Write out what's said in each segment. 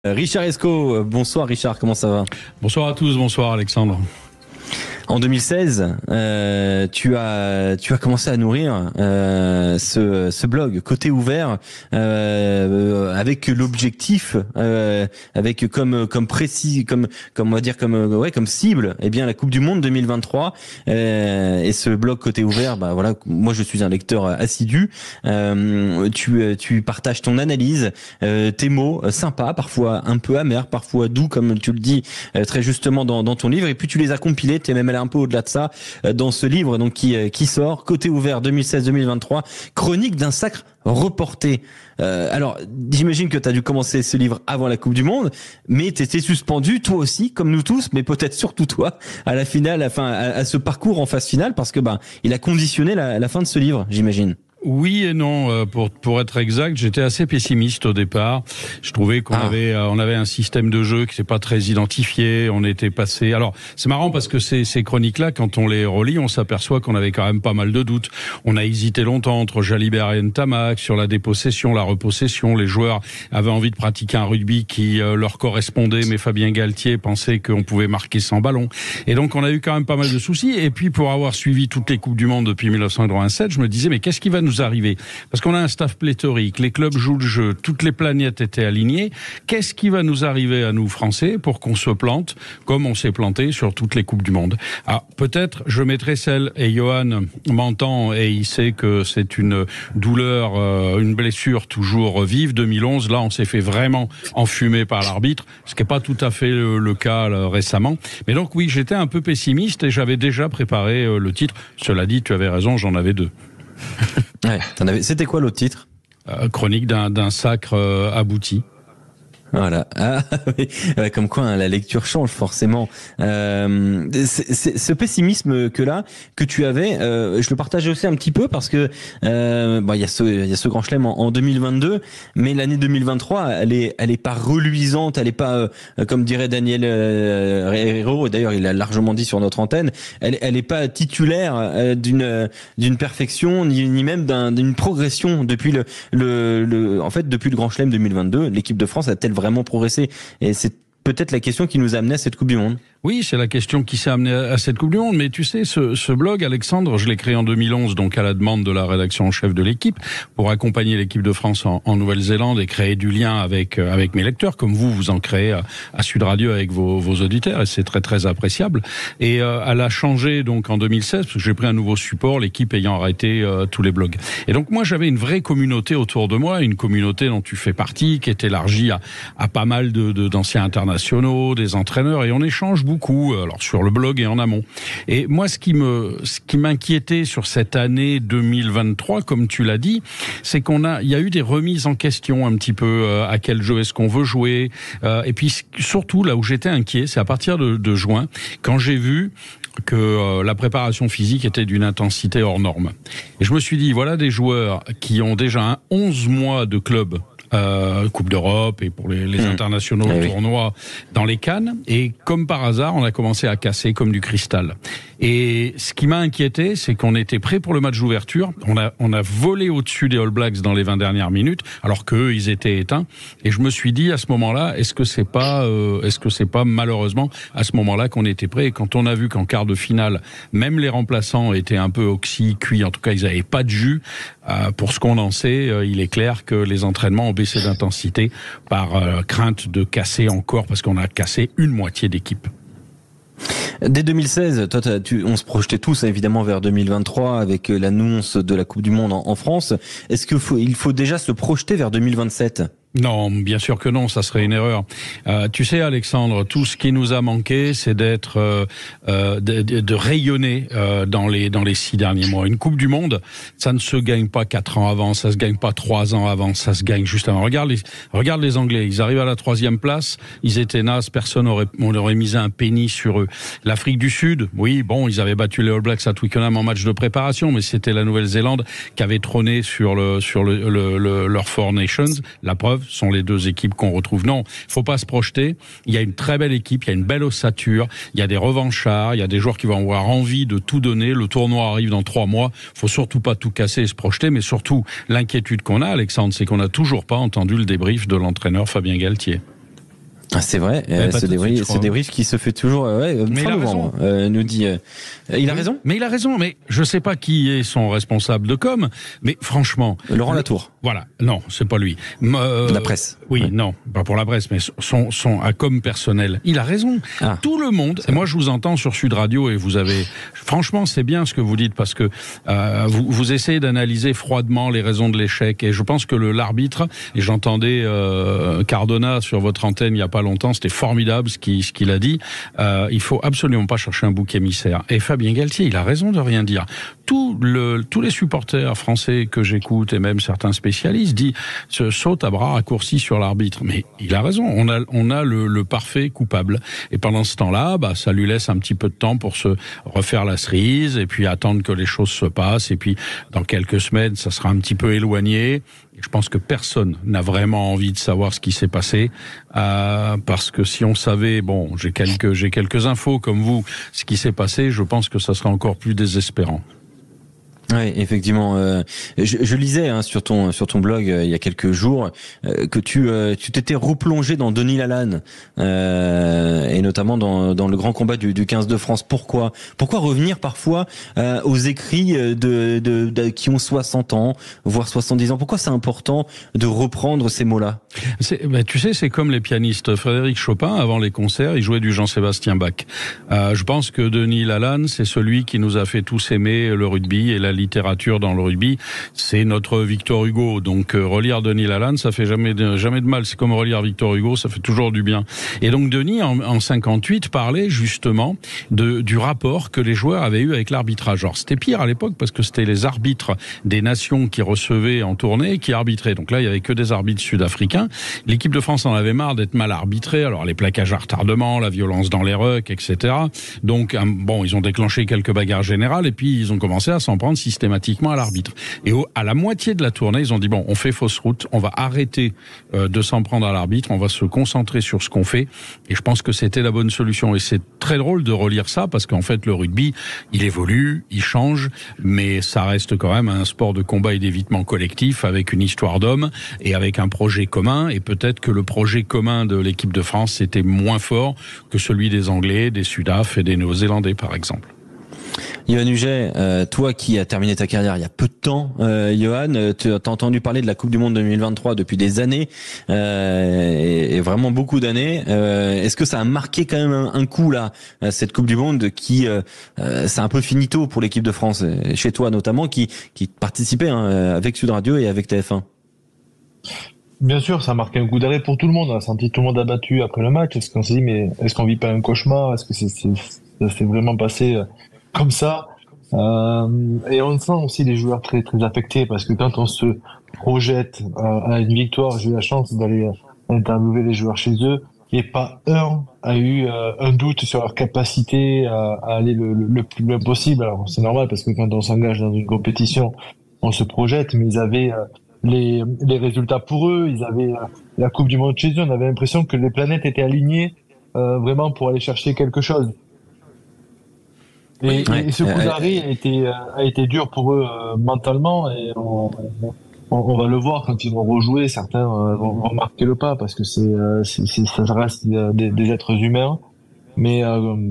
Richard Esco, bonsoir Richard, comment ça va? Bonsoir à tous, bonsoir Alexandre. En 2016, tu as commencé à nourrir ce blog Côté Ouvert avec l'objectif, avec comme précis, comme on va dire comme cible, eh bien la Coupe du Monde 2023. Et ce blog Côté Ouvert, bah voilà, moi je suis un lecteur assidu. Tu partages ton analyse, tes mots sympas, parfois un peu amers, parfois doux, comme tu le dis très justement dans ton livre. Et puis tu les as compilés, t'es même allé un peu au-delà de ça dans ce livre donc qui sort, Côté Ouvert 2016-2023, chronique d'un sacre reporté. Alors, j'imagine que tu as dû commencer ce livre avant la Coupe du Monde, mais tu étais suspendu, toi aussi, comme nous tous, mais peut-être surtout toi, à la finale, à ce parcours en phase finale, parce que il a conditionné la fin de ce livre, j'imagine. Oui et non, pour être exact, j'étais assez pessimiste au départ. Je trouvais qu'on avait un système de jeu qui n'était pas très identifié. On était passé. Alors c'est marrant parce que ces chroniques-là, quand on les relit, on s'aperçoit qu'on avait quand même pas mal de doutes. On a hésité longtemps entre Jalibert et Ntamak sur la dépossession, la repossession. Les joueurs avaient envie de pratiquer un rugby qui leur correspondait, mais Fabien Galtier pensait qu'on pouvait marquer sans ballon. Et donc on a eu quand même pas mal de soucis. Et puis pour avoir suivi toutes les coupes du monde depuis 1987, je me disais mais qu'est-ce qui va nous arriver? Parce qu'on a un staff pléthorique, les clubs jouent le jeu, toutes les planètes étaient alignées. Qu'est-ce qui va nous arriver à nous Français pour qu'on se plante comme on s'est planté sur toutes les coupes du monde? Ah, peut-être je mettrai celle, et Johan m'entend et il sait que c'est une douleur, une blessure toujours vive. 2011, là on s'est fait vraiment enfumer par l'arbitre, ce qui n'est pas tout à fait le cas récemment. Mais donc oui, j'étais un peu pessimiste et j'avais déjà préparé le titre. Cela dit, tu avais raison, j'en avais deux. Ouais, c'était quoi l'autre titre? Chronique d'un sacre abouti. Voilà. Ah, oui. Comme quoi la lecture change forcément. Ce pessimisme que tu avais, je le partage aussi un petit peu parce que il y a ce grand chelem en 2022, mais l'année 2023, elle est pas reluisante, elle est pas comme dirait Daniel Herrero, et d'ailleurs il a largement dit sur notre antenne, elle est pas titulaire d'une perfection ni même d'une progression depuis depuis le grand chelem 2022. L'équipe de France a-t-elle vraiment progressé? Et c'est peut-être la question qui nous a amené à cette Coupe du Monde. Oui, c'est la question qui s'est amenée à cette Coupe du Monde. Mais tu sais, ce blog, Alexandre, je l'ai créé en 2011, donc à la demande de la rédaction en chef de l'équipe, pour accompagner l'équipe de France en Nouvelle-Zélande et créer du lien avec mes lecteurs, comme vous en créez à Sud Radio avec vos auditeurs, et c'est très très appréciable. Et elle a changé donc en 2016, parce que j'ai pris un nouveau support, l'équipe ayant arrêté tous les blogs. Et donc moi, j'avais une vraie communauté autour de moi, une communauté dont tu fais partie, qui est élargie à pas mal d'anciens internationaux, des entraîneurs, et on échange beaucoup, alors sur le blog et en amont. Et moi, ce qui m'inquiétait sur cette année 2023, comme tu l'as dit, c'est il y a eu des remises en question un petit peu, à quel jeu est-ce qu'on veut jouer, et puis surtout là où j'étais inquiet, c'est à partir de juin, quand j'ai vu que la préparation physique était d'une intensité hors norme. Et je me suis dit, voilà des joueurs qui ont déjà 11 mois de club, Coupe d'Europe et pour les internationaux, tournois dans les Cannes, et comme par hasard on a commencé à casser comme du cristal. Et ce qui m'a inquiété, c'est qu'on était prêt pour le match d'ouverture, on a volé au-dessus des All Blacks dans les 20 dernières minutes alors qu'eux ils étaient éteints, et je me suis dit à ce moment-là, est-ce que c'est pas malheureusement à ce moment-là qu'on était prêt? Et quand on a vu qu'en quart de finale même les remplaçants étaient un peu cuits, en tout cas ils n'avaient pas de jus, pour ce qu'on en sait, il est clair que les entraînements ont baissé d'intensité par crainte de casser encore, parce qu'on a cassé une moitié d'équipe. Dès 2016, toi, on se projetait tous évidemment vers 2023 avec l'annonce de la Coupe du Monde en France. Est-ce qu'il faut déjà se projeter vers 2027? Non, bien sûr que non, ça serait une erreur. Tu sais, Alexandre, tout ce qui nous a manqué, c'est d'être, de rayonner dans les 6 derniers mois. Une Coupe du Monde, ça ne se gagne pas 4 ans avant, ça se gagne pas 3 ans avant, ça se gagne juste avant. Regarde les Anglais, ils arrivent à la 3e place, ils étaient nazes, on aurait misé un penny sur eux. L'Afrique du Sud, oui, bon, ils avaient battu les All Blacks à Twickenham en match de préparation, mais c'était la Nouvelle-Zélande qui avait trôné sur leur Four Nations. La preuve sont les 2 équipes qu'on retrouve. Non, faut pas se projeter. Il y a une très belle équipe, il y a une belle ossature, il y a des revanchards, il y a des joueurs qui vont avoir envie de tout donner. Le tournoi arrive dans 3 mois. Faut surtout pas tout casser et se projeter, mais surtout, l'inquiétude qu'on a, Alexandre, c'est qu'on n'a toujours pas entendu le débrief de l'entraîneur Fabien Galtier. Ah, c'est vrai, ce débrief qui se fait toujours fin novembre, nous dit. Il a raison. Mais il a raison. Mais je sais pas qui est son responsable de com, mais franchement, Laurent Latour. Voilà, non, c'est pas lui. La presse. Oui, ouais. Non, pas pour la presse, mais son à com personnel. Il a raison. Tout le monde. Et moi, je vous entends sur Sud Radio et vous avez. Franchement, c'est bien ce que vous dites parce que vous essayez d'analyser froidement les raisons de l'échec. Et je pense que l'arbitre. Et j'entendais Cardona sur votre antenne il y a pas longtemps, c'était formidable ce qu'il a dit. Il faut absolument pas chercher un bouc émissaire. Et Fabien Galtier, il a raison de rien dire. Tous les supporters français que j'écoute et même certains spécialistes se sautent à bras raccourcis sur l'arbitre. Mais il a raison. On a le parfait coupable. Et pendant ce temps-là, ça lui laisse un petit peu de temps pour se refaire la cerise et puis attendre que les choses se passent. Et puis dans quelques semaines, ça sera un petit peu éloigné. Je pense que personne n'a vraiment envie de savoir ce qui s'est passé, parce que si on savait, j'ai quelques infos comme vous, ce qui s'est passé, je pense que ça serait encore plus désespérant. Oui, effectivement. Je lisais sur ton blog il y a quelques jours que tu t'étais replongé dans Denis Lalanne et notamment dans le grand combat du 15 de France. Pourquoi revenir parfois aux écrits de qui ont 60 ans, voire 70 ans? Pourquoi c'est important de reprendre ces mots-là? Tu sais, c'est comme les pianistes. Frédéric Chopin, avant les concerts, il jouait du Jean-Sébastien Bach. Je pense que Denis Lalanne, c'est celui qui nous a fait tous aimer le rugby et la littérature dans le rugby. C'est notre Victor Hugo. Donc relire Denis Lalanne, ça fait jamais de mal. C'est comme relire Victor Hugo, ça fait toujours du bien. Et donc Denis, en 58, parlait justement du rapport que les joueurs avaient eu avec l'arbitrage. Alors c'était pire à l'époque parce que c'était les arbitres des nations qui recevaient en tournée qui arbitraient. Donc là, il y avait que des arbitres sud-africains. L'équipe de France en avait marre d'être mal arbitrée. Alors les plaquages à retardement, la violence dans les rucks, etc. Donc ils ont déclenché quelques bagarres générales et puis ils ont commencé à s'en prendre systématiquement à l'arbitre. Et à la moitié de la tournée, ils ont dit on fait fausse route, on va arrêter de s'en prendre à l'arbitre, on va se concentrer sur ce qu'on fait. Et je pense que c'était la bonne solution. Et c'est très drôle de relire ça parce qu'en fait le rugby, il évolue, il change, mais ça reste quand même un sport de combat et d'évitement collectif avec une histoire d'hommes et avec un projet commun. Et peut-être que le projet commun de l'équipe de France était moins fort que celui des Anglais, des Sudaf et des Néo-Zélandais par exemple. Yohann Huget, toi qui as terminé ta carrière il y a peu de temps, Yohann, tu as entendu parler de la Coupe du Monde 2023 depuis des années, et vraiment beaucoup d'années. Est-ce que ça a marqué quand même un coup là, cette Coupe du Monde qui, c'est un peu finito pour l'équipe de France, chez toi notamment, qui participait avec Sud Radio et avec TF1? Bien sûr, ça a marqué un coup d'arrêt pour tout le monde. On a senti tout le monde abattu après le match. Est-ce qu'on s'est dit, mais est-ce qu'on vit pas un cauchemar? Est-ce que ça s'est vraiment passé comme ça? Et on sent aussi les joueurs très très affectés parce que quand on se projette à une victoire, j'ai eu la chance d'aller interviewer les joueurs chez eux et pas un a eu un doute sur leur capacité à aller le plus loin possible. Alors c'est normal parce que quand on s'engage dans une compétition, on se projette, mais ils avaient les résultats pour eux, ils avaient la Coupe du Monde chez eux. On avait l'impression que les planètes étaient alignées vraiment pour aller chercher quelque chose. Et ce coup d'arrêt a été dur pour eux mentalement et on va le voir quand ils vont rejouer. Certains vont marquer le pas parce que ça reste des êtres humains. Mais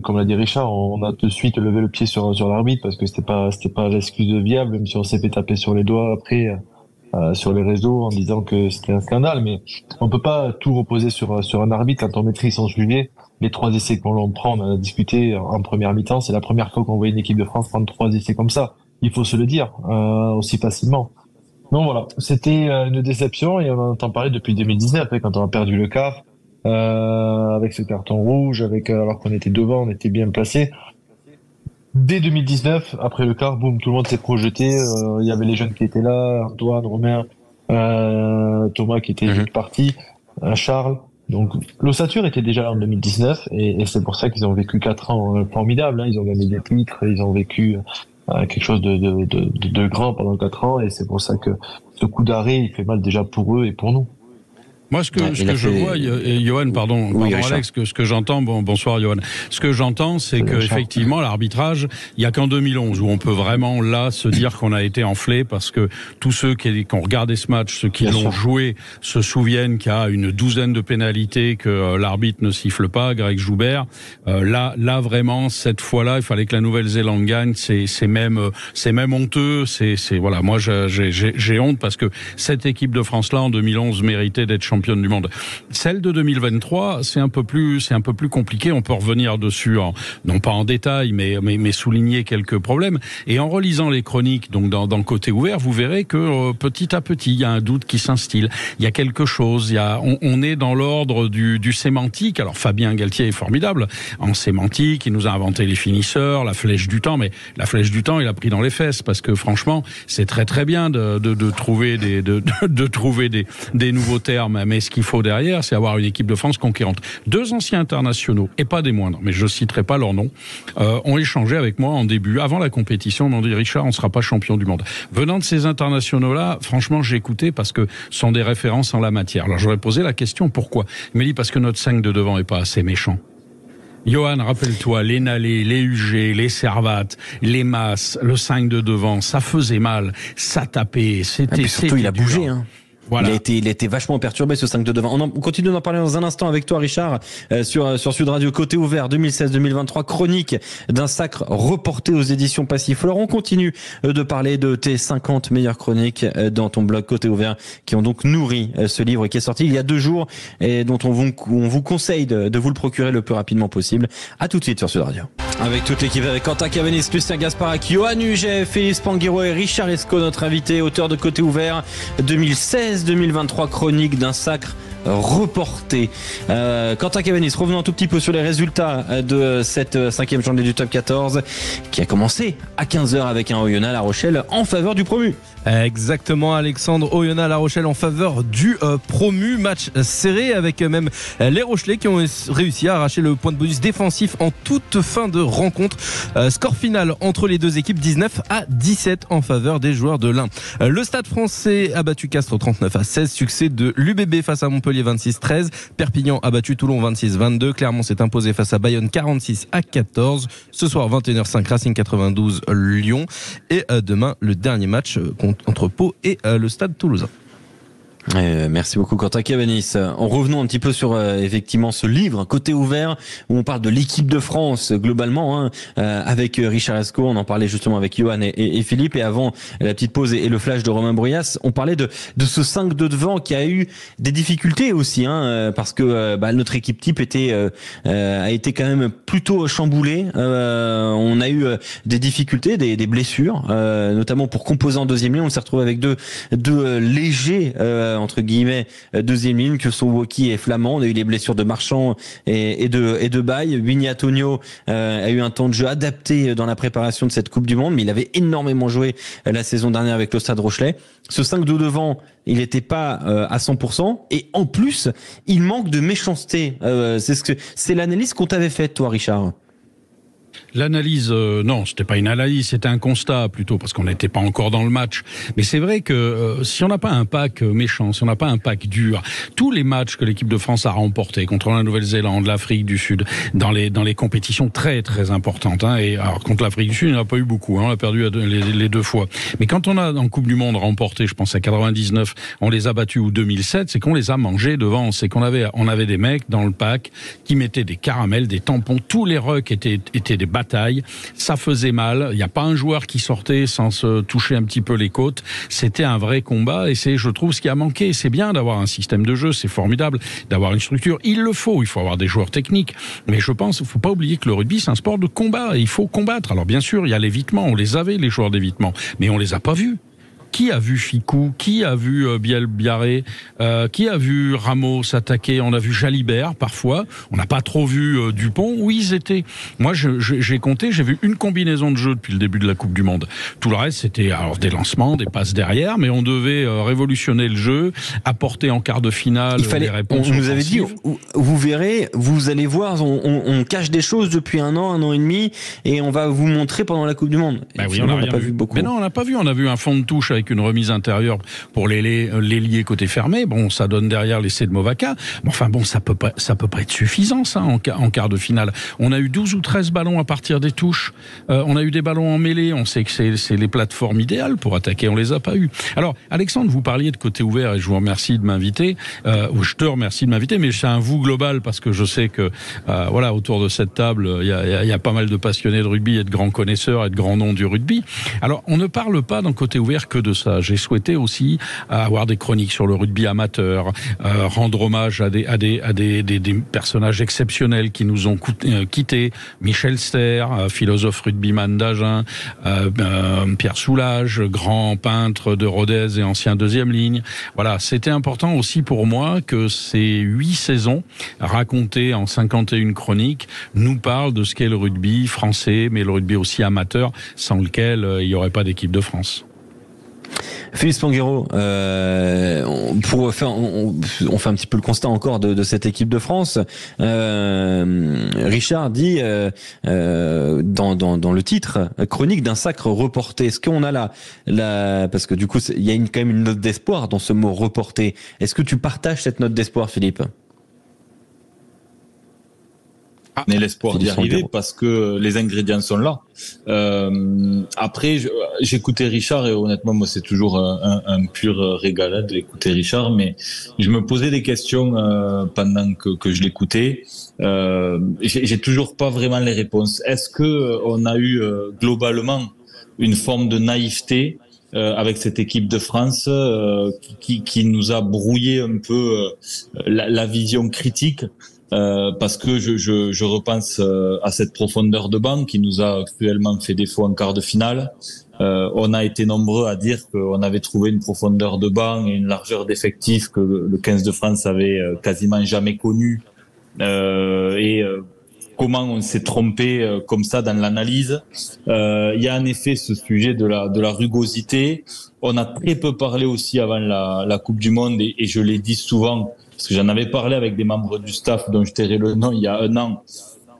comme l'a dit Richard, on a tout de suite levé le pied sur l'arbitre parce que c'était pas l'excuse viable, même si on s'est fait taper sur les doigts après sur les réseaux en disant que c'était un scandale. Mais on peut pas tout reposer sur un arbitre quand on maîtrise son sujet. Les 3 essais qu'on l'on prend, on a discuté en première mi-temps, c'est la première fois qu'on voit une équipe de France prendre 3 essais comme ça. Il faut se le dire aussi facilement. Donc voilà, c'était une déception et on en entend parler depuis 2019, quand on a perdu le quart, avec ce carton rouge, alors qu'on était devant, on était bien placé. Dès 2019, après le quart, boum, tout le monde s'est projeté. Il y avait les jeunes qui étaient là, Antoine, Romain, Thomas qui était parti, Charles. Donc l'ossature était déjà là en 2019 et c'est pour ça qu'ils ont vécu 4 ans formidables. Ils ont gagné des titres, ils ont vécu quelque chose de grand pendant 4 ans et c'est pour ça que ce coup d'arrêt il fait mal déjà pour eux et pour nous. Moi, ce que je vois, Johan, pardon, Alex, ce que j'entends, bonsoir Johan. Ce que j'entends, c'est que effectivement, l'arbitrage, il y a qu'en 2011 où on peut vraiment là se dire qu'on a été enflé, parce que tous ceux qui ont regardé ce match, ceux qui l'ont joué, se souviennent qu'il y a une douzaine de pénalités que l'arbitre ne siffle pas, Greg Joubert. Là vraiment, cette fois-là, il fallait que la Nouvelle-Zélande gagne. C'est même honteux. Voilà, moi j'ai honte parce que cette équipe de France-là en 2011 méritait d'être championne du monde. Celle de 2023, c'est un peu plus compliqué. On peut revenir dessus, non pas en détail, mais souligner quelques problèmes. Et en relisant les chroniques, donc dans Côté Ouvert, vous verrez que petit à petit, il y a un doute qui s'instille. Il y a quelque chose. On est dans l'ordre du sémantique. Alors Fabien Galtier est formidable en sémantique. Il nous a inventé les finisseurs, la flèche du temps. Mais la flèche du temps, il a pris dans les fesses, parce que franchement, c'est très très bien de trouver des nouveaux termes. Mais ce qu'il faut derrière, c'est avoir une équipe de France conquérante. 2 anciens internationaux, et pas des moindres, mais je citerai pas leur nom, ont échangé avec moi en début, avant la compétition. Ils m'ont dit: Richard, on ne sera pas champion du monde. Venant de ces internationaux-là, franchement, j'ai écouté, parce que ce sont des références en la matière. Alors j'aurais posé la question: pourquoi? Il m'a dit: parce que notre 5 de devant est pas assez méchant. Johan, rappelle-toi, les Nalé, les UG, les Servat, les Mas, le 5 de devant, ça faisait mal, ça tapait, c'était... surtout, il a bougé, hein. Voilà. Il a été vachement perturbé, ce 5 de devant. On continue d'en parler dans un instant avec toi, Richard, sur Sud Radio. Côté Ouvert 2016-2023, chronique d'un sacre reporté aux éditions Passif. Alors on continue de parler de tes 50 meilleures chroniques dans ton blog Côté Ouvert, qui ont donc nourri ce livre qui est sorti il y a 2 jours et dont on vous conseille de vous le procurer le plus rapidement possible. À tout de suite sur Sud Radio. Avec toute l'équipe, avec Quentin Cavanis, Lucien Gasparac, Johan Huget, Félix Panguiro et Richard Esco, notre invité, auteur de Côté Ouvert 2016-2023, chronique d'un sacre reporté. Quentin Cavanis, revenons un tout petit peu sur les résultats de cette 5e journée du top 14 qui a commencé à 15h avec un Oyonnax La Rochelle en faveur du promu. Exactement, Alexandre. Oyonnax La Rochelle en faveur du promu. Match serré avec même les Rochelais qui ont réussi à arracher le point de bonus défensif en toute fin de rencontre. Score final entre les deux équipes, 19-17 en faveur des joueurs de l'Ain. Le Stade Français a battu Castres 39-16. Succès de l'UBB face à Montpellier 26-13. Perpignan a battu Toulon 26-22. Clermont s'est imposé face à Bayonne 46-14. Ce soir 21h05, Racing 92 Lyon. Et demain le dernier match entre Pau et le Stade Toulousain. Merci beaucoup Quentin Cavanis. En revenant un petit peu sur effectivement ce livre Côté Ouvert, où on parle de l'équipe de France globalement, avec Richard Esco, on en parlait justement avec Johan et Philippe, et avant la petite pause et le flash de Romain Bruyas, on parlait de ce 5 de devant qui a eu des difficultés aussi, parce que notre équipe type a été quand même plutôt chamboulée. On a eu des difficultés, des blessures, notamment pour composer en deuxième ligne. On s'est retrouvé avec deux légers entre guillemets deuxième ligne que sont Woki et Flamand. On a eu les blessures de Marchand et de Baye. Winnie Antonio a eu un temps de jeu adapté dans la préparation de cette Coupe du Monde, mais il avait énormément joué la saison dernière avec le Stade Rochelais. Ce 5 de devant, il n'était pas à 100%, et en plus il manque de méchanceté. C'est l'analyse qu'on t'avait faite, toi, Richard. L'analyse, non, c'était pas une analyse, c'était un constat plutôt, parce qu'on n'était pas encore dans le match. Mais c'est vrai que si on n'a pas un pack méchant, si on n'a pas un pack dur, tous les matchs que l'équipe de France a remportés contre la Nouvelle-Zélande, l'Afrique du Sud, dans les compétitions très très importantes, et alors contre l'Afrique du Sud, il n'y en a pas eu beaucoup, on a perdu les 2 fois. Mais quand on a en Coupe du Monde remporté, je pense à 99, on les a battus, ou 2007, c'est qu'on les a mangés devant, c'est qu'on avait des mecs dans le pack qui mettaient des caramels, des tampons, tous les rucks étaient des bataille, ça faisait mal, il n'y a pas un joueur qui sortait sans se toucher un petit peu les côtes, c'était un vrai combat, et c'est, je trouve, ce qui a manqué. C'est bien d'avoir un système de jeu, c'est formidable d'avoir une structure, il faut avoir des joueurs techniques, mais je pense qu'il ne faut pas oublier que le rugby c'est un sport de combat, et il faut combattre. Alors bien sûr, il y a l'évitement, on les avait les joueurs d'évitement, mais on les a pas vus. Qui a vu Ficou? Qui a vu Biel-Biarré? Qui a vu Ramos s'attaquer? On a vu Jalibert parfois. On n'a pas trop vu Dupont. Où ils étaient? Moi, j'ai compté, j'ai vu une combinaison de jeu depuis le début de la Coupe du Monde. Tout le reste, c'était alors des lancements, des passes derrière, mais on devait révolutionner le jeu, apporter en quart de finale les réponses. On nous avait dit, vous verrez, vous allez voir, on cache des choses depuis un an et demi, et on va vous montrer pendant la Coupe du Monde. Oui, on n'a pas vu beaucoup. Mais non, on n'a pas vu. On a vu un fond de touche avec avec une remise intérieure pour l'ailier côté fermé. Bon, ça donne derrière l'essai de Movaca. Mais enfin bon, ça peut pas être suffisant, ça, en quart de finale. On a eu 12 ou 13 ballons à partir des touches. On a eu des ballons en mêlée. On sait que c'est les plateformes idéales pour attaquer. On les a pas eu. Alors, Alexandre, vous parliez de côté ouvert et je vous remercie de m'inviter. Je te remercie de m'inviter, mais c'est un vous global parce que je sais que, voilà, autour de cette table, il y a pas mal de passionnés de rugby et de grands connaisseurs et de grands noms du rugby. Alors, on ne parle pas dans côté ouvert que de ça. J'ai souhaité aussi avoir des chroniques sur le rugby amateur, rendre hommage à des personnages exceptionnels qui nous ont quittés. Michel Serres, philosophe rugbyman d'Agen, Pierre Soulages, grand peintre de Rodez et ancien deuxième ligne. Voilà, c'était important aussi pour moi que ces 8 saisons racontées en 51 chroniques nous parlent de ce qu'est le rugby français, mais le rugby aussi amateur, sans lequel il n'y aurait pas d'équipe de France. Philippe Spanghero, on fait un petit peu le constat encore de cette équipe de France. Richard dit dans le titre, chronique d'un sacre reporté. Est-ce qu'on a parce que du coup il y a quand même une note d'espoir dans ce mot reporté. Est-ce que tu partages cette note d'espoir, Philippe? On a l'espoir d'y arriver parce que les ingrédients sont là. Après, j'écoutais Richard et honnêtement, moi, c'est toujours un pur régal d'écouter Richard. Mais je me posais des questions pendant que je l'écoutais. J'ai toujours pas vraiment les réponses. Est-ce que on a eu globalement une forme de naïveté avec cette équipe de France qui nous a brouillé un peu la vision critique? Parce que je repense à cette profondeur de banc qui nous a cruellement fait défaut en quart de finale. On a été nombreux à dire qu'on avait trouvé une profondeur de banc et une largeur d'effectifs que le 15 de France avait quasiment jamais connue. Comment on s'est trompé comme ça dans l'analyse. Il y a en effet ce sujet de la rugosité. On a très peu parlé aussi avant la Coupe du Monde et je l'ai dit souvent, parce que j'en avais parlé avec des membres du staff dont je tairai le nom il y a 1 an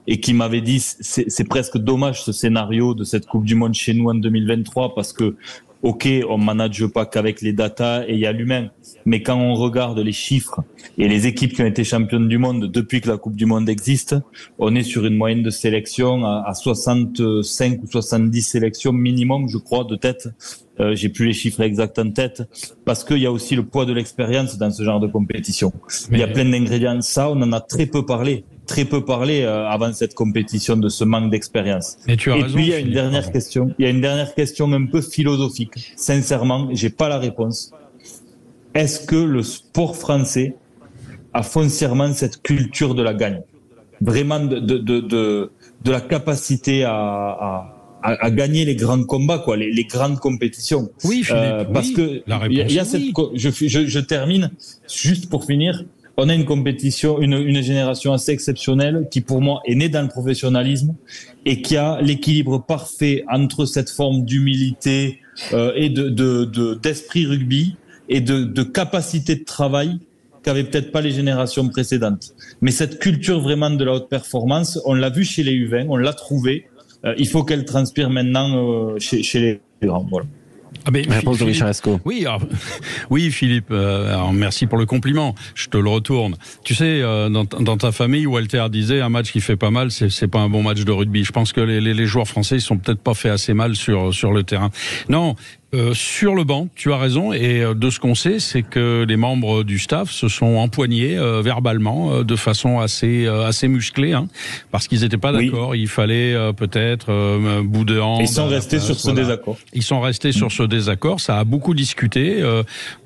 et qui m'avaient dit c'est presque dommage ce scénario de cette Coupe du Monde chez nous en 2023 parce que ok, on manage pas qu'avec les datas et il y a l'humain, mais quand on regarde les chiffres et les équipes qui ont été championnes du monde depuis que la Coupe du Monde existe, on est sur une moyenne de sélection à 65 ou 70 sélections minimum, je crois, de tête. J'ai plus les chiffres exacts en tête, parce qu'il y a aussi le poids de l'expérience dans ce genre de compétition. Il y a plein d'ingrédients. Ça, on en a très peu parlé avant cette compétition de ce manque d'expérience. Et puis il y a une dernière question. Il y a une dernière question un peu philosophique. Sincèrement, j'ai pas la réponse. Est-ce que le sport français a foncièrement cette culture de la gagne, vraiment de la capacité à gagner les grands combats, quoi, les grandes compétitions. Oui, Philippe, parce que il y a cette, je termine juste pour finir. On a une compétition, une génération assez exceptionnelle qui, pour moi, est née dans le professionnalisme et qui a l'équilibre parfait entre cette forme d'humilité et d'esprit rugby et de capacité de travail qu'avaient peut-être pas les générations précédentes. Mais cette culture vraiment de la haute performance, on l'a vu chez les U20, on l'a trouvée. Il faut qu'elle transpire maintenant chez les grands. Voilà. Ah mais réponse de Richard Esco. Oui, Philippe. Alors merci pour le compliment. Je te le retourne. Tu sais, dans ta famille, Walter disait un match qui fait pas mal, c'est pas un bon match de rugby. Je pense que les joueurs français ils sont peut-être pas fait assez mal sur le terrain. Non. Sur le banc, tu as raison, et de ce qu'on sait, c'est que les membres du staff se sont empoignés verbalement de façon assez musclée, hein, parce qu'ils n'étaient pas d'accord. Il fallait peut-être bout de hand. Ils sont restés sur ce désaccord. Ils sont restés sur ce désaccord. Ça a beaucoup discuté.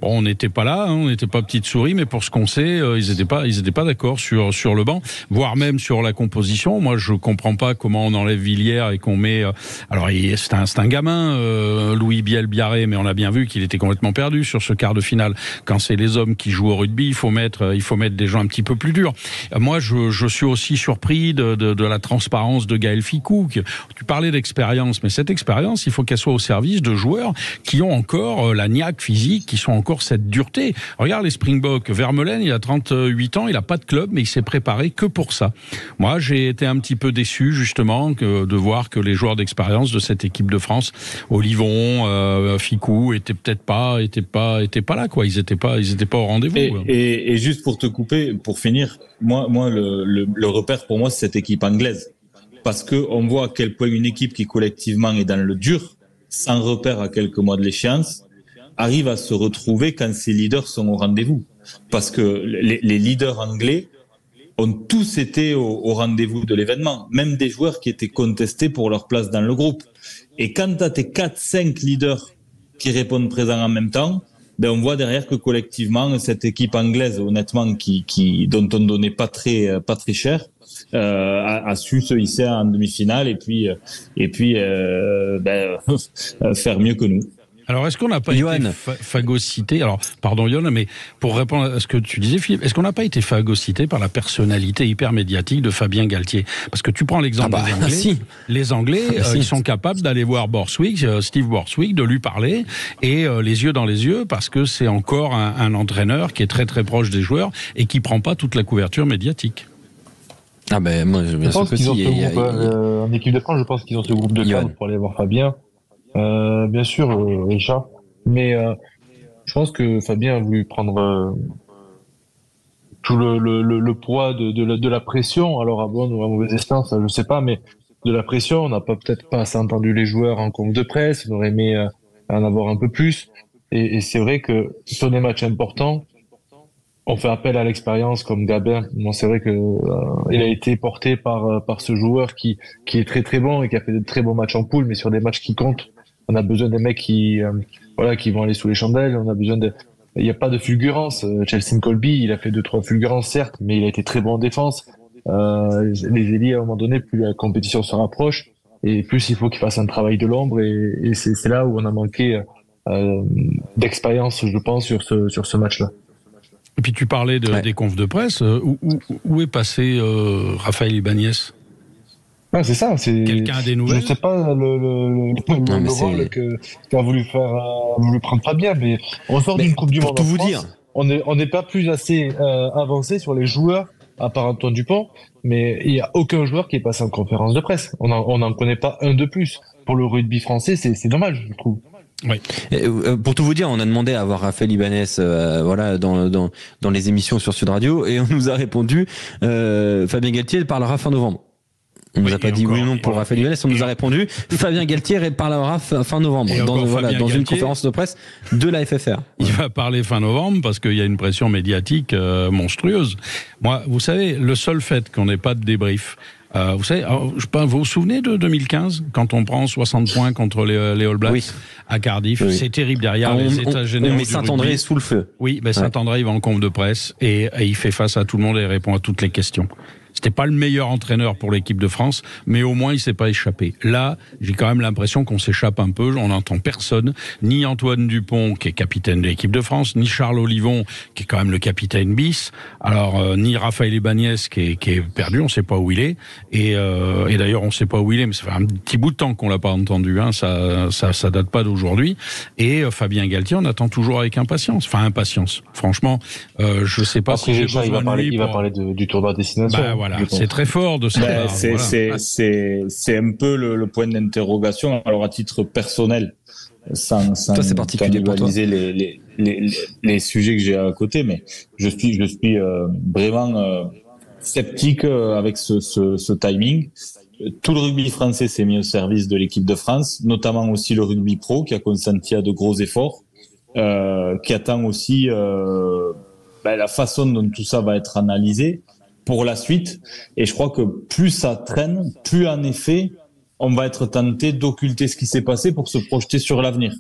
Bon, on n'était pas là, hein, on n'était pas petites souris, mais pour ce qu'on sait, ils n'étaient pas d'accord sur le banc, voire même sur la composition. Moi, je comprends pas comment on enlève Villiers et qu'on met. Alors, c'est un gamin, Louis Biarré, mais on a bien vu qu'il était complètement perdu sur ce quart de finale. Quand c'est les hommes qui jouent au rugby, il faut mettre des gens un petit peu plus durs. Moi, je suis aussi surpris de la transparence de Gaël Ficou. Tu parlais d'expérience, mais cette expérience, il faut qu'elle soit au service de joueurs qui ont encore la niaque physique, qui sont encore cette dureté. Regarde les Springboks. Vermeulen, il a 38 ans, il a pas de club, mais il s'est préparé que pour ça. Moi, j'ai été un petit peu déçu, justement, de voir que les joueurs d'expérience de cette équipe de France, Olivon, Ficou était peut-être pas là, quoi. Ils étaient pas au rendez-vous. Et juste pour te couper, pour finir, moi le repère pour moi c'est cette équipe anglaise, parce que on voit à quel point une équipe qui collectivement est dans le dur, sans repère à quelques mois de l'échéance, arrive à se retrouver quand ses leaders sont au rendez-vous. Parce que les leaders anglais ont tous été au rendez-vous de l'événement, même des joueurs qui étaient contestés pour leur place dans le groupe. Et quand tu as tes 4-5 leaders qui répondent présents en même temps, ben on voit derrière que collectivement, cette équipe anglaise, honnêtement, dont on donnait pas très cher, a su se hisser en demi-finale et puis faire mieux que nous. Alors, est-ce qu'on n'a pas été phagocyté? Alors, pardon, Yoann, mais pour répondre à ce que tu disais, Philippe, est-ce qu'on n'a pas été phagocyté par la personnalité hyper médiatique de Fabien Galtier? Parce que tu prends l'exemple des Anglais. Si. Les Anglais, ils sont capables d'aller voir Steve Borthwick, de lui parler, et les yeux dans les yeux, parce que c'est encore un entraîneur qui est très très proche des joueurs et qui prend pas toute la couverture médiatique. Ah ben moi je pense qu'ils ont ce groupe en équipe de France, je pense qu'ils ont ce groupe de cadres pour aller voir Fabien. Bien sûr, Richard, mais je pense que Fabien a voulu prendre tout le poids de la pression. Alors à bonne ou à mauvaise escient, je sais pas, mais de la pression, on n'a peut-être pas assez entendu les joueurs en conf de presse. On aurait aimé en avoir un peu plus. Et c'est vrai que sur des matchs importants, on fait appel à l'expérience comme Gabin. Bon, c'est vrai que il a été porté par ce joueur qui est très très bon et qui a fait de très bons matchs en poule, mais sur des matchs qui comptent, on a besoin des mecs qui vont aller sous les chandelles. On a besoin il n'y a pas de fulgurance. Chelsea Colby, il a fait 2-3 fulgurances certes, mais il a été très bon en défense. Les ailiers, à un moment donné, plus la compétition se rapproche et plus il faut qu'ils fassent un travail de l'ombre, et c'est là où on a manqué d'expérience, je pense, sur ce match-là. Et puis tu parlais des confs de presse. Où est passé Raphaël Ibanez? Ah, c'est ça. Quelqu'un a des nouvelles? Je sais pas le rôle qu'a voulu prendre Fabien, mais on sort d'une Coupe du Monde. Pour tout vous dire, on n'est pas plus assez avancé sur les joueurs, à part Antoine Dupont, mais il y a aucun joueur qui est passé en conférence de presse. On n'en connaît pas un de plus. Pour le rugby français, c'est dommage, je trouve. Oui. Pour tout vous dire, on a demandé à voir Raphaël Ibanez, dans les émissions sur Sud Radio, et on nous a répondu Fabien Galtier parlera fin novembre. On nous a pas dit oui ou non pour Raphaël Ibanez, on nous a répondu Fabien Galtier parlera fin novembre dans une conférence de presse de la FFR. Il va parler fin novembre parce qu'il y a une pression médiatique monstrueuse. Moi, vous savez, le seul fait qu'on n'ait pas de débrief. Vous savez, vous vous souvenez de 2015, quand on prend 60 points contre les All Blacks à Cardiff, c'est terrible derrière les états généraux. On met Saint-André sous le feu. Oui, Saint-André, il va en conf de presse et il fait face à tout le monde et répond à toutes les questions. C'était pas le meilleur entraîneur pour l'équipe de France, mais au moins il s'est pas échappé. Là, j'ai quand même l'impression qu'on s'échappe un peu. On n'entend personne, ni Antoine Dupont qui est capitaine de l'équipe de France, ni Charles Olivon qui est quand même le capitaine bis. Alors ni Raphaël Ibanez qui est perdu, on sait pas où il est. Et d'ailleurs on sait pas où il est, mais ça fait un petit bout de temps qu'on l'a pas entendu. Ça date pas d'aujourd'hui. Et Fabien Galtier, on attend toujours avec impatience. Enfin impatience. Franchement, je sais pas si j'ai besoin de lui. Il va parler du tournoi à destination. Voilà, c'est très fort de ça. C'est un peu le point d'interrogation. Alors à titre personnel, sans c'est particulier pour toi. les sujets que j'ai à côté, mais je suis vraiment sceptique avec ce timing. Tout le rugby français s'est mis au service de l'équipe de France, notamment aussi le rugby pro qui a consenti à de gros efforts, qui attend aussi la façon dont tout ça va être analysé pour la suite. Et je crois que plus ça traîne, plus en effet, on va être tenté d'occulter ce qui s'est passé pour se projeter sur l'avenir.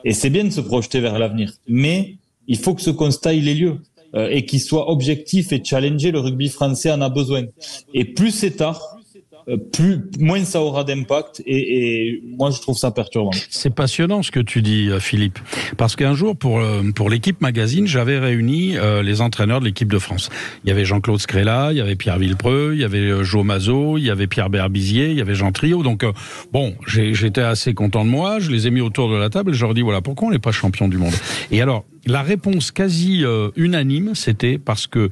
Et c'est bien de se projeter vers l'avenir, mais il faut que ce constat il ait lieu et qu'il soit objectif et challengé. Le rugby français en a besoin. Et plus c'est tard, moins ça aura d'impact, et moi je trouve ça perturbant. C'est passionnant ce que tu dis, Philippe, parce qu'un jour pour l'équipe magazine, j'avais réuni les entraîneurs de l'équipe de France. Il y avait Jean-Claude Scrella, il y avait Pierre Villepreux, il y avait Jo Mazot, il y avait Pierre Berbizier, il y avait Jean Trio. Donc j'étais assez content de moi, je les ai mis autour de la table et je leur dis voilà pourquoi on n'est pas champion du monde. Et alors la réponse quasi unanime, c'était parce que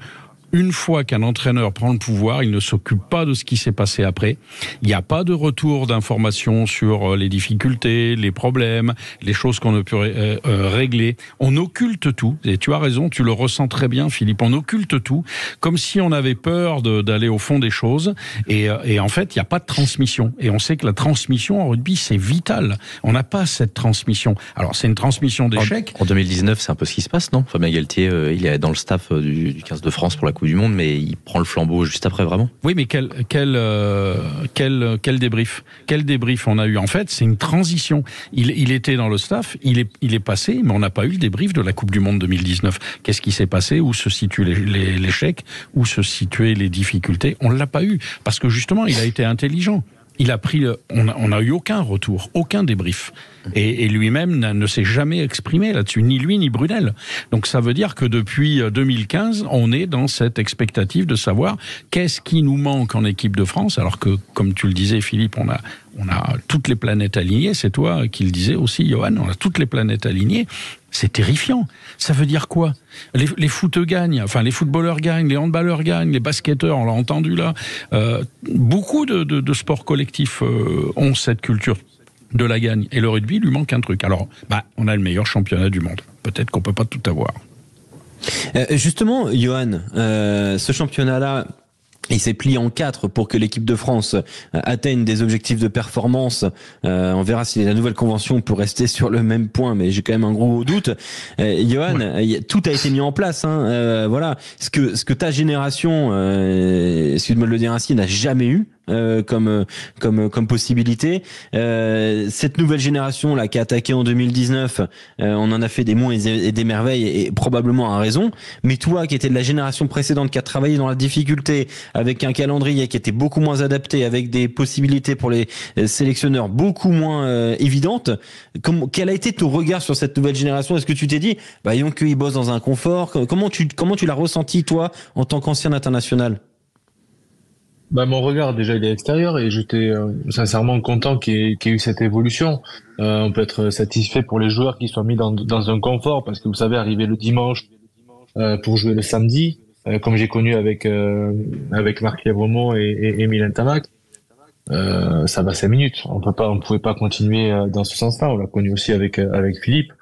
une fois qu'un entraîneur prend le pouvoir, il ne s'occupe pas de ce qui s'est passé après. Il n'y a pas de retour d'informations sur les difficultés, les problèmes, les choses qu'on ne peut régler. On occulte tout. Et tu as raison, tu le ressens très bien, Philippe. On occulte tout, comme si on avait peur d'aller au fond des choses. Et en fait, il n'y a pas de transmission. Et on sait que la transmission en rugby, c'est vital. On n'a pas cette transmission. Alors, c'est une transmission d'échecs. En 2019, c'est un peu ce qui se passe, non? Fabien Galtier, il est dans le staff du 15 de France pour la Coupe du Monde, mais il prend le flambeau juste après, vraiment. Oui, mais quel débrief? Quel débrief on a eu? En fait, c'est une transition. Il était dans le staff, il est passé, mais on n'a pas eu le débrief de la Coupe du Monde 2019. Qu'est-ce qui s'est passé? Où se situe l'échec? Où se situaient les difficultés? On ne l'a pas eu, parce que justement, il a été intelligent. Il a pris, on n'a eu aucun retour, aucun débrief. Et lui-même ne s'est jamais exprimé là-dessus, ni lui ni Brunel. Donc ça veut dire que depuis 2015, on est dans cette expectative de savoir qu'est-ce qui nous manque en équipe de France, alors que, comme tu le disais, Philippe, on a toutes les planètes alignées. C'est toi qui le disais aussi, Johan, on a toutes les planètes alignées. C'est terrifiant. Ça veut dire quoi? Les footeux gagnent, enfin les footballeurs gagnent, les handballeurs gagnent, les basketteurs, on l'a entendu là. Beaucoup de sports collectifs ont cette culture de la gagne. Et le rugby lui manque un truc. Alors, on a le meilleur championnat du monde. Peut-être qu'on peut pas tout avoir. Justement, Johan, ce championnat-là, il s'est plié en 4 pour que l'équipe de France atteigne des objectifs de performance. On verra si la nouvelle convention peut rester sur le même point, mais j'ai quand même un gros doute. Johan, tout a été mis en place. Voilà, ce que ta génération, excuse-moi de le dire ainsi, n'a jamais eu. Comme possibilité. Cette nouvelle génération là qui a attaqué en 2019, on en a fait des monts et des merveilles et probablement à raison. Mais toi qui étais de la génération précédente, qui a travaillé dans la difficulté, avec un calendrier qui était beaucoup moins adapté, avec des possibilités pour les sélectionneurs beaucoup moins évidentes, quel a été ton regard sur cette nouvelle génération? Est-ce que tu t'es dit, disons qu'ils bossent dans un confort? Comment tu l'as ressenti toi en tant qu'ancien international? Mon regard, déjà, il est extérieur et j'étais sincèrement content qu'il y ait eu cette évolution. On peut être satisfait pour les joueurs qui soient mis dans un confort parce que vous savez, arriver le dimanche pour jouer le samedi, comme j'ai connu avec Marc Lévremont et Milan Tamac, ça va 5 minutes. On pouvait pas continuer dans ce sens-là. On l'a connu aussi avec Philippe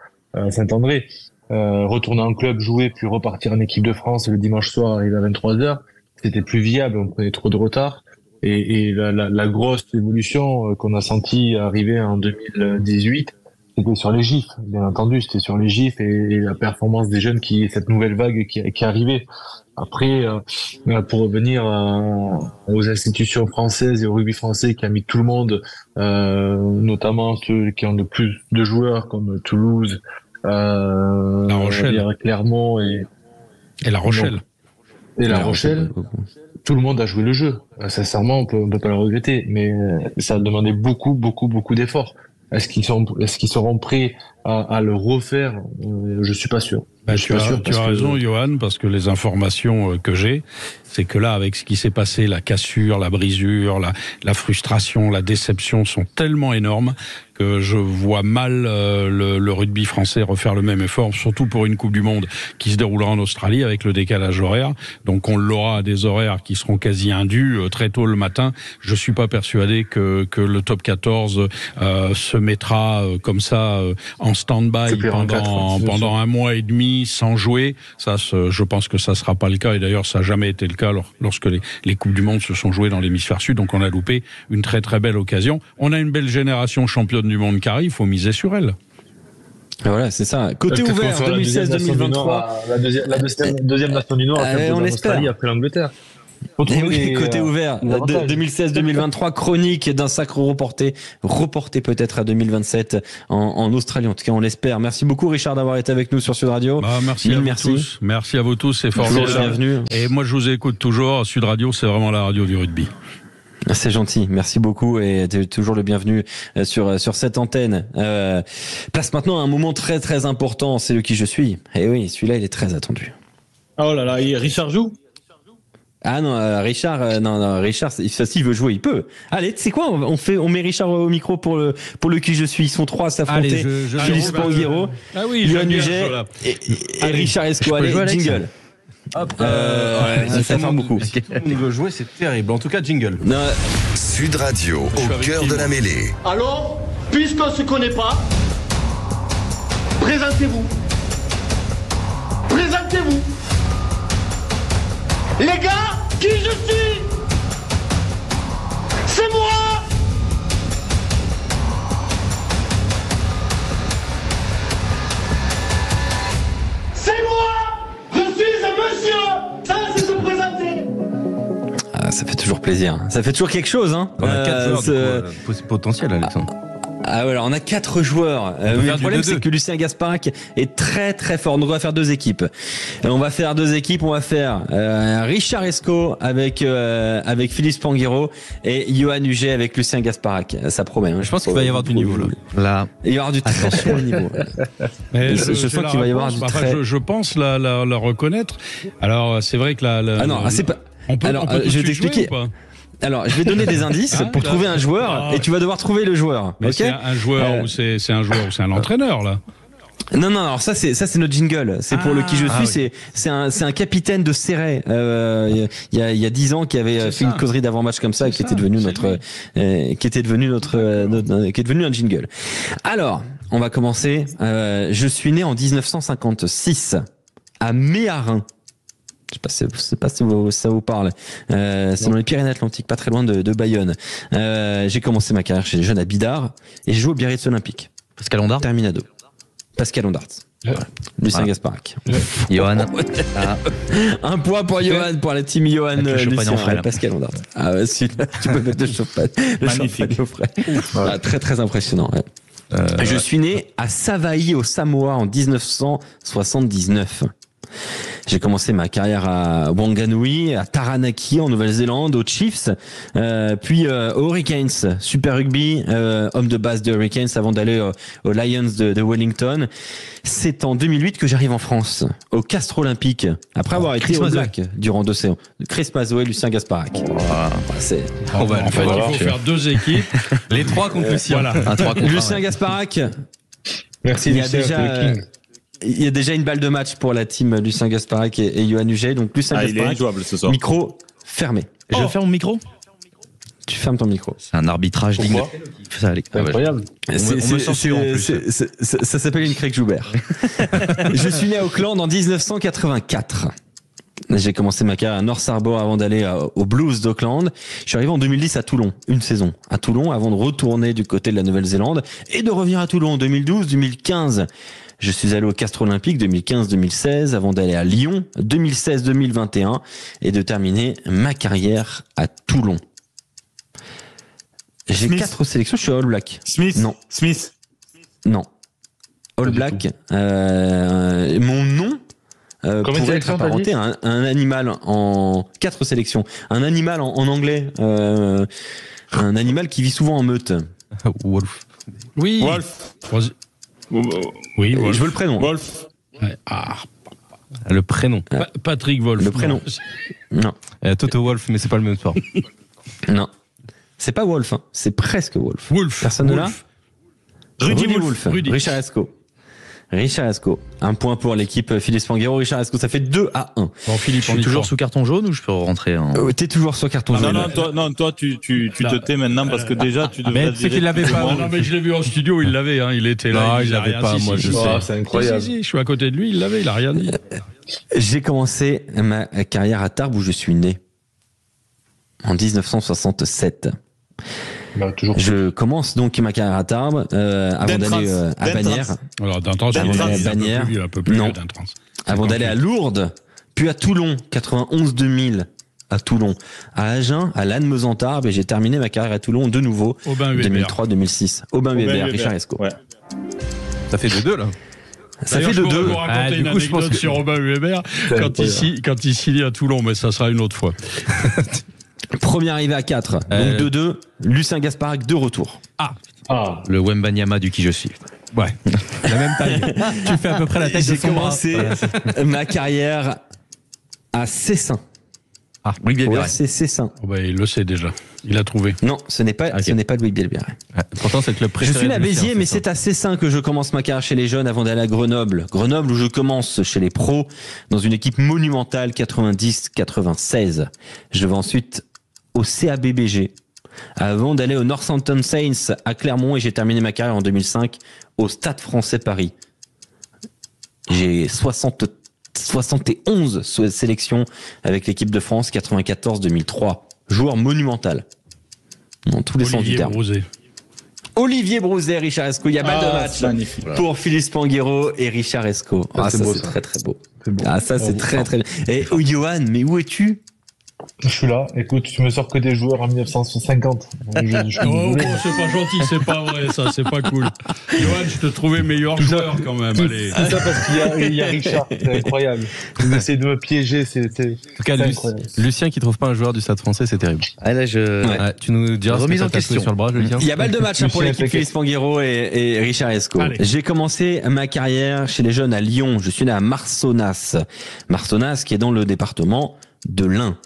Saint-André. Retourner en club, jouer, puis repartir en équipe de France le dimanche soir, arriver à 23h. C'était plus viable, on prenait trop de retard. Et la grosse évolution qu'on a senti arriver en 2018, c'était sur les GIFs, bien entendu, c'était sur les GIFs et la performance des jeunes cette nouvelle vague qui arrivait. Après, pour revenir aux institutions françaises et au rugby français qui a mis tout le monde, notamment ceux qui ont le plus de joueurs comme Toulouse, La Rochelle, Clermont et La Rochelle. Et La Rochelle, tout le monde a joué le jeu. Sincèrement, on peut pas le regretter, mais ça a demandé beaucoup d'efforts. Est-ce qu'ils seront prêts à le refaire? Je suis pas sûr. Tu as raison, Johan, parce que les informations que j'ai, c'est que là, avec ce qui s'est passé, la cassure, la brisure, la frustration, la déception sont tellement énormes que je vois mal le rugby français refaire le même effort, surtout pour une Coupe du Monde qui se déroulera en Australie avec le décalage horaire. Donc on l'aura à des horaires qui seront quasi indus, très tôt le matin. Je suis pas persuadé que le top 14 se mettra comme ça en stand-by pendant un mois et demi sans jouer. Ça, je pense que ça sera pas le cas, et d'ailleurs ça n'a jamais été le cas lorsque les Coupes du Monde se sont jouées dans l'hémisphère sud. Donc on a loupé une très très belle occasion. On a une belle génération championne du monde qui arrive, il faut miser sur elle. Voilà, c'est ça. Côté ouvert, 2016-2023. La deuxième nation du Nord, on l'espère. Après l'Angleterre. Oui, côté ouvert, 2016-2023, chronique d'un sacre reporté peut-être à 2027 en Australie. En tout cas, on l'espère. Merci beaucoup, Richard, d'avoir été avec nous sur Sud Radio. Merci à vous tous. Merci à vous tous, c'est formidable. Bienvenue. Et moi, je vous écoute toujours. Sud Radio, c'est vraiment la radio du rugby. C'est gentil, merci beaucoup et t'es toujours le bienvenu sur cette antenne. Place maintenant à un moment très très important, c'est le qui je suis. Et oui, celui-là il est très attendu. Oh là là, Richard joue? Ah non, Richard, Richard, s'il veut jouer, il peut. Allez, tu sais quoi, on met Richard au micro pour le qui je suis. Ils sont 3 à s'affronter. Philippe Spanghero, Johan Huget et Richard Escoale. Jingle. Hop, ça fait beaucoup. Si tout le monde veut jouer, c'est terrible. En tout cas, jingle. Non, Sud Radio, au cœur de la mêlée. Alors, puisqu'on ne se connaît pas, présentez-vous. Présentez-vous. Les gars, qui je suis? C'est moi. C'est moi. Je suis un monsieur. Ça, c'est se présenter. ça fait toujours plaisir. Ça fait toujours quelque chose, hein. On a 4 joueurs, du coup, potentiel, Alexandre. Ah ouais, alors on a 4 joueurs. Mais le problème, c'est que Lucien Gasparac est très très fort. Donc on va faire 2 équipes. On va faire 2 équipes. On va faire Richard Esco avec Philippe Spanghero et Johan Huget avec Lucien Gasparac. Ça promet. Hein. Je pense qu'il va y avoir du niveau là. Il va y avoir du très très haut niveau. Mais je sens qu'il va y avoir du très. Je pense la reconnaître. Alors c'est vrai que Ah non, c'est pas. On peut je vais t'expliquer. Alors, je vais donner des indices pour trouver un joueur et tu vas devoir trouver le joueur. Mais okay, c'est un joueur ou c'est un joueur ou c'est un entraîneur là. Non, alors ça c'est notre jingle. C'est pour le qui je suis. Oui. C'est un capitaine de Serret. Il y a 10 ans qui avait fait une causerie d'avant-match comme ça, qui était devenu qui était devenu un jingle. Alors, on va commencer. Je suis né en 1956 à Méharin. Je sais pas si ça vous parle. C'est dans les Pyrénées-Atlantiques, pas très loin de Bayonne. J'ai commencé ma carrière chez les jeunes à Bidart et j'ai joué au Biarritz Olympique. Pascal Ondart. Terminado. Pascal Ondart. Voilà. Lucien Gasparac. Johan. Un point pour Johan, pour la team Johan. Lucien, Pascal Ondart. Ah ouais, celui-là, tu peux mettre le champagne. Magnifique. Au frais. Très très impressionnant. Ouais. Je suis né à Savaii au Samoa en 1979. J'ai commencé ma carrière à Wanganui, à Taranaki en Nouvelle-Zélande, aux Chiefs, puis aux Hurricanes, Super Rugby, homme de base de Hurricanes avant d'aller aux Lions de Wellington. C'est en 2008 que j'arrive en France, au Castres Olympique, après avoir été au Black durant 2 saisons. Chris Mazoé, Lucien Gasparac. Il faut faire 2 équipes. Les 3 contre Lucien. Voilà. Lucien Gasparac. Merci Lucien. Il y a déjà une balle de match pour la team Lucien Gasparac et Johan Huget. Donc Lucien Gasparac, il est injouable ce soir. Micro fermé. Je ferme mon micro. Tu fermes ton micro. C'est un arbitrage digne. C'est incroyable. On me censure en plus. Ça s'appelle une Craig Joubert. Je suis né à Auckland en 1984. J'ai commencé ma carrière à North Harbour avant d'aller au Blues d'Auckland. Je suis arrivé en 2010 à Toulon, une saison à Toulon avant de retourner du côté de la Nouvelle-Zélande et de revenir à Toulon en 2012, 2015. Je suis allé au Castres Olympique 2015-2016 avant d'aller à Lyon 2016-2021 et de terminer ma carrière à Toulon. J'ai 4 sélections, je suis à All Black. Smith. Non. All Black. Mon nom pourrait être apparenté à un animal en 4 sélections. Un animal en anglais. Un animal qui vit souvent en meute. Wolf. Oui. Wolf. Oui, Wolf. Je veux le prénom. Wolf. Ouais. Le prénom. Patrick Wolf. Le prénom. Non. Toto Wolf, mais c'est pas le même sport. Non. C'est pas Wolf, hein. C'est presque Wolf. Wolf. Personne là. Rudy Wolf. Rudy. Richard Esco. Un point pour l'équipe Philippe Spanghero. Richard Esco, ça fait 2-1. Bon, Philippe, Je suis toujours sous carton jaune ou je peux rentrer en... T'es toujours sur carton jaune. Toi, tu te tais maintenant parce que déjà, tu devrais. Mais c'est qu'il l'avait pas. Non, mais je l'ai vu en studio, il l'avait, hein. Il était là. Non, il l'avait pas, moi, je sais. C'est incroyable. Si, je suis à côté de lui, il l'avait, il a rien dit. J'ai commencé ma carrière à Tarbes où je suis né. En 1967. Je commence donc ma carrière à Tarbes avant d'aller à Bagnères. Alors, d'Intrans, Bagnères. un peu plus Non. vieux d'Intrans. Avant d'aller à Lourdes, puis à Toulon, 91-2000 à Toulon, à Agen, à Lannemezan-Tarbes et j'ai terminé ma carrière à Toulon de nouveau en 2003-2006. Aubin-Weber, Richard Esco. Ouais. Ça fait 2-2 là. Ça fait Je 2-2. pourrais vous raconter une anecdote sur Robin Weber quand il signe à Toulon, mais ça sera une autre fois. Premier arrivé à 4. Donc 2-2. Lucien Gasparac de retour. Le Wembanyama du qui je suis. Ouais. La même taille. Tu fais à peu près la taille de J'ai son bras. commencé ma carrière à Cessin. Olivier Ouais, Perret. c'est Cessin. Oh bah, il le sait déjà. Il a trouvé. Non, ce n'est pas Louis Bielbiarré. Pourtant, c'est le club Je préféré. suis né à de Lucien, Béziers, mais ça. c'est à Cessin que je commence ma carrière chez les jeunes avant d'aller à Grenoble. Grenoble où je commence chez les pros dans une équipe monumentale 90-96. Je vais ensuite au CABBG avant d'aller au Northampton Saints à Clermont et j'ai terminé ma carrière en 2005 au Stade Français Paris. J'ai 71 sélections avec l'équipe de France 94-2003. Joueur monumental. Dans tous les sens du Olivier terme. Brouzet. Olivier Brouzet, Richard Esco. Il y a balle de match magnifique. pour Philippe Spanghero et Richard Esco. Ça, c'est beau, c'est ça. très très beau. C'est beau. Ah, ça c'est très très bien. Et Johan, mais où es-tu? Je suis là. Écoute, tu me sors que des joueurs en 1950. Je suis Oh, désolé. c'est pas gentil, c'est pas vrai, ça, c'est pas cool. Johan, je te trouvais meilleur joueur quand même. Allez. Tout ça parce qu'il y a Richard. C'est incroyable. Vous essayez de me piéger. C'est En tout cas, incroyable. Lucien qui trouve pas un joueur du Stade Français, c'est terrible. Ah, là, Ouais, tu nous diras ce que Remise ça en t'a fait question. sur le bras, Lucien. Il y a balle de match pour l'équipe Philippe Spanghero et Richard Esco. Allez. J'ai commencé ma carrière chez les jeunes à Lyon. Je suis né à Marsonnas. Marsonnas qui est dans le département de l'Ain.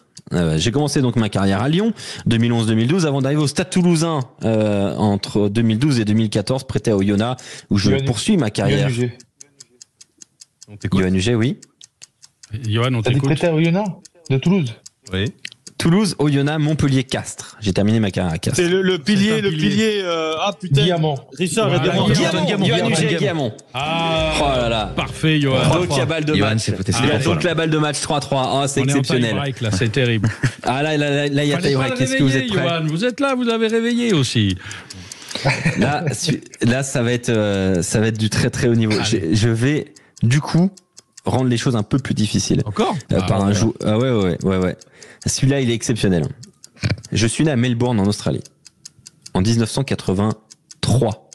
J'ai commencé donc ma carrière à Lyon, 2011-2012, avant d'arriver au Stade Toulousain entre 2012 et 2014, prêté à Oyonnax, où je Yoann- poursuis ma carrière. Yoann Huget. On t'écoute. Yoann Huget, oui. Johan, on T'as dit t'écoute. prêté à Oyonnax de Toulouse. Oui. Toulouse, Oyonnax, Montpellier, Castres. J'ai terminé ma carrière à Castres. C'est le pilier, C'est un le pilier. pilier. Ah putain. Diamant. Richard, Voilà, aidez-moi. Guillamon. Yoann Huget, Guillamon. Ah, Oh là là. parfait, Johan. Donc il y a balle de Johan match. s'est foutu Il y a sur la donc fin, la balle de match 3-3. Oh, c'est On est en exceptionnel. tie-break, là, c'est terrible. Ah là, il y a Fallait tie pas break. le Qu'est-ce que vous êtes réveiller, prêts? Johan. Vous êtes là, vous avez réveillé aussi. Là, ça va être du très très haut niveau. Je vais du coup rendre les choses un peu plus difficiles. Encore Par un jour. Ah ouais. Celui-là, il est exceptionnel. Je suis né à Melbourne en Australie en 1983.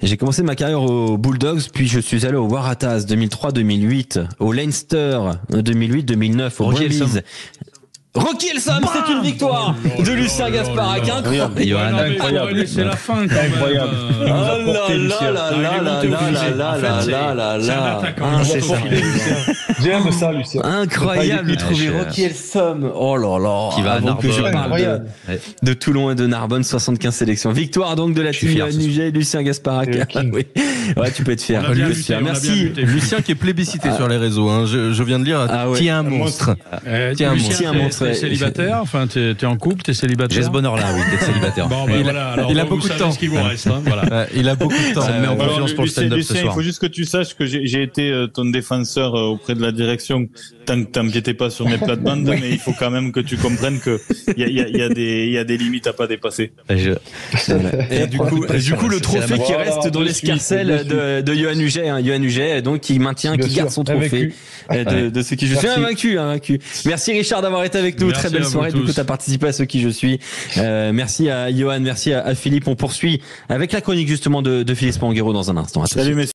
J'ai commencé ma carrière aux Bulldogs, puis je suis allé au Waratahs 2003-2008, au Leinster 2008-2009, au Rocky Brumbies. Elsom. Rocky Elsom, c'est une victoire de Lucien Gasparac. Incroyable. Et Johan, Ouais, non, mais incroyable. c'est la fin quand même. Incroyable. Oh là Lucien. là là là là là là là là C'est un là. attaquant. Ah, C'est c'est ça. ça. J'aime ça, Lucien. Incroyable de trouver Ouais, Rocky Elsom. Oh là là. Qui va à Avant que je Narbonne. parle Incroyable. de Toulon et de Narbonne, 75 sélections. Victoire donc de la Je suis team fier, Yoann Huget et Lucien Gasparac. C'est le king. Oui. Ouais, tu peux être fier. On a bien Tu peux être lutté, fier. on a bien Merci. lutté. Lucien qui est plébiscité sur les réseaux. Hein. Je viens de lire. Ah ouais. Tiens, un monstre. Tiens, Lucien, un monstre, t'es ouais. célibataire, enfin, t'es en couple, t'es célibataire. j'ai ce bonheur-là, oui, d'être célibataire. Bon, ben voilà, alors il a vous beaucoup de savez temps. ce qu'il vous reste, hein, voilà. Il a beaucoup de temps. Ça me met en Alors, confiance pour le stand-up ce Lucien, il soir. faut juste que tu saches que j'ai été ton défenseur auprès de la direction. Tant que t'empiétais pas sur mes plates-bandes, mais il faut quand même que tu comprennes que il y a des limites à pas dépasser. Et du coup, le trophée qui Voilà, reste dans de l'escarcelle suite. de Yoann Huget, hein, Yoann Huget, donc qui maintient, Bien qui garde sûr, son trophée de ce qui je suis. Merci. Invaincu. Merci Richard d'avoir été avec nous. Merci Très belle à vous soirée. Du coup, tous. t'as participé à ce qui je suis. Merci à Yoann, merci à Philippe. On poursuit avec la chronique justement de Philippe Spanghero dans un instant. À tout de suite. Salut messieurs.